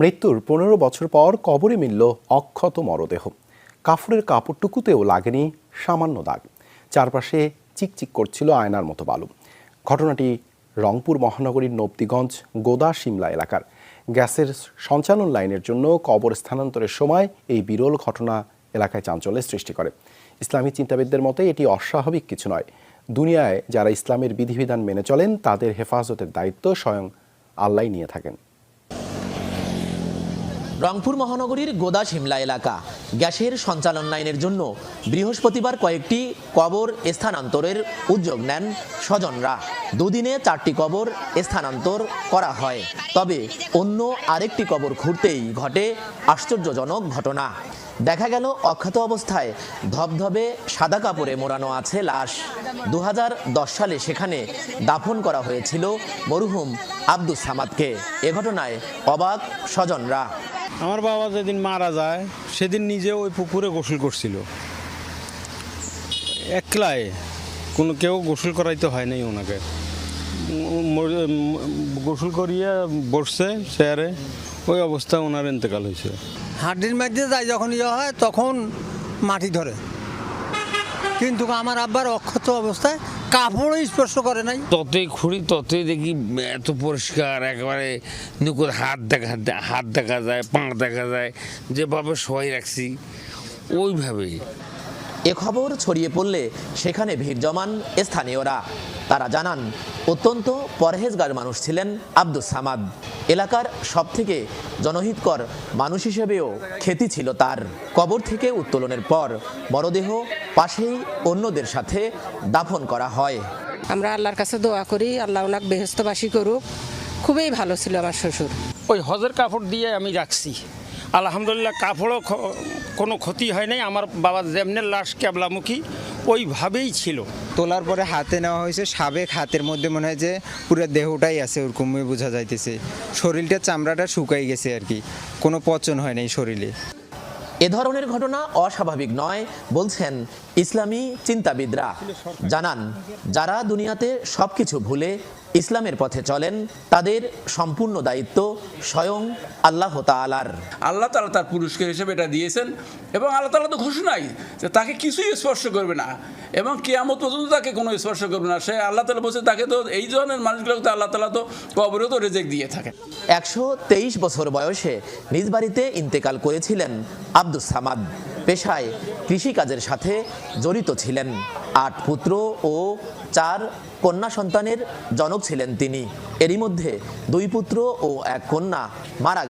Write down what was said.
মৃত্যুর ১৫ বছর পর কবরে মিলল অক্ষত মরদেহ। কাফনের কাপড়টুকুতেও লাগেনি সামান্য দাগ। চারপাশে চিকচিক করছিল আয়নার মতো বালু। ঘটনাটি রংপুর মহানগরীর নবদিগঞ্জ গোদা শিমলা এলাকার। গ্যাসের সঞ্চালন লাইনের জন্য কবর স্থানান্তরের সময় এই বিরল ঘটনা এলাকায় চাঞ্চল্যের সৃষ্টি করে। ইসলামী চিন্তাবিদদের মতে এটি অস্বাভাবিক কিছু নয়। দুনিয়ায় যারা ইসলামের বিধিবিধান মেনে চলেন তাদের হেফাজতের দায়িত্ব স্বয়ং আল্লাহ নিয়ে থাকেন। রংপুর মহানগরীর গোদা শিমলা এলাকা। গ্যাসের সঞ্চালন লাইনের জন্য বৃহস্পতিবার কয়েকটি কবর স্থানান্তরের উদ্যোগ নেন স্বজনরা। দুদিনে 4টি কবর স্থানান্তর করা হয়। তবে অন্য আরেকটি কবর খুঁড়তেই ঘটে আশ্চর্যজনক ঘটনা। দেখা গেল অক্ষত অবস্থায় ধবধবে সাদা কাপড়ে মোড়ানো আছে লাশ। 2010 সালে সেখানে দাফন করা হয়েছিল মরহুম আব্দুস সামাদকে। এ ঘটনায় অবাক স্বজনরা। আমার বাবা যেদিন মারা যায় সেদিন নিজে ওই পুকুরে গোসল করছিল, একলাই, কেউ গোসল করাইতে হয় নাই ওনাকে। গোসল করিয়ে বসছে চেয়ারে, ওই অবস্থায় ওনার ইন্তেকাল হয়েছে। হাড্ডির মধ্যে যায় যখন হয় তখন মাটি ধরে, কিন্তু আমার আব্বার অক্ষত অবস্থায় কাপড়ও স্পর্শ করে নাই। ততই খুঁড়ি ততই দেখি এত পরিষ্কার, একেবারে নিকুর হাত দেখা যায়, পা দেখা যায়, যেভাবে সবাই রাখছি ওইভাবেই। এ খবর ছড়িয়ে পড়লে সেখানে ভিড় জমান স্থানীয়রা। তারা জানান অত্যন্ত পরহেজগার মানুষ ছিলেন আব্দুস সামাদ। এলাকার সবথেকে জনহিতকর মানুষ হিসেবেও খ্যাতি ছিল তার। কবর থেকে উত্তোলনের পর মরদেহ পাশেই অন্যদের সাথে দাফন করা হয়। আমরা আল্লাহর কাছে দোয়া করি, আল্লাহ ওনাকে বেহেশতবাসী করুক। খুবই ভালো ছিল আমার শ্বশুর। ওই হজের কাপড় দিয়ে আমি রাখছি, আলহামদুলিল্লাহ কাপড়ও কোনো ক্ষতি হয় নাই। আমার বাবা যেমনি লাশ ক্যাবলামুখী ওইভাবেই ছিল। তোলার পরে হাতে নেওয়া হয়েছে, সাবেক হাতের মধ্যে মনে হয় যে পুরো দেহটাই আছে, ওরকমই বোঝা যাইতেছে। শরীরটা চামড়াটা শুকাই গেছে আর কি, কোনো পচন হয় নাই শরীরে। এ ধরনের ঘটনা অস্বাভাবিক নয় বলছেন ইসলামী চিন্তাবিদরা। জানান যারা দুনিয়াতে সবকিছু ভুলে ইসলামের পথে চলেন তাদের সম্পূর্ণ দায়িত্ব স্বয়ং আল্লাহ তাআলার। আল্লাহ তাআলা তার পুরস্কার হিসেবে এটা দিয়েছেন এবং আল্লাহ তাআলা তো ঘোষণাই যে তাকে কিছুই স্পর্শ করবে না এবং কিয়ামত পর্যন্ত তাকে কোনো স্পর্শ করবে না। সে আল্লাহ তাআলা বলছে তাকে তো এই ধরনের মানুষগুলোকে তো আল্লাহ তাআলা তো কবরেও তো রেজেক্ট দিয়ে থাকেন। 123 বছর বয়সে নিজ বাড়িতে ইন্তেকাল করেছিলেন আব্দুস সামাদ। পেশায় কৃষিকাজের সাথে জড়িত ছিলেন। 8 পুত্র ও 4 কন্যা সন্তানের জনক ছিলেন তিনি। এরই মধ্যে 2 পুত্র ও 1 কন্যা মারা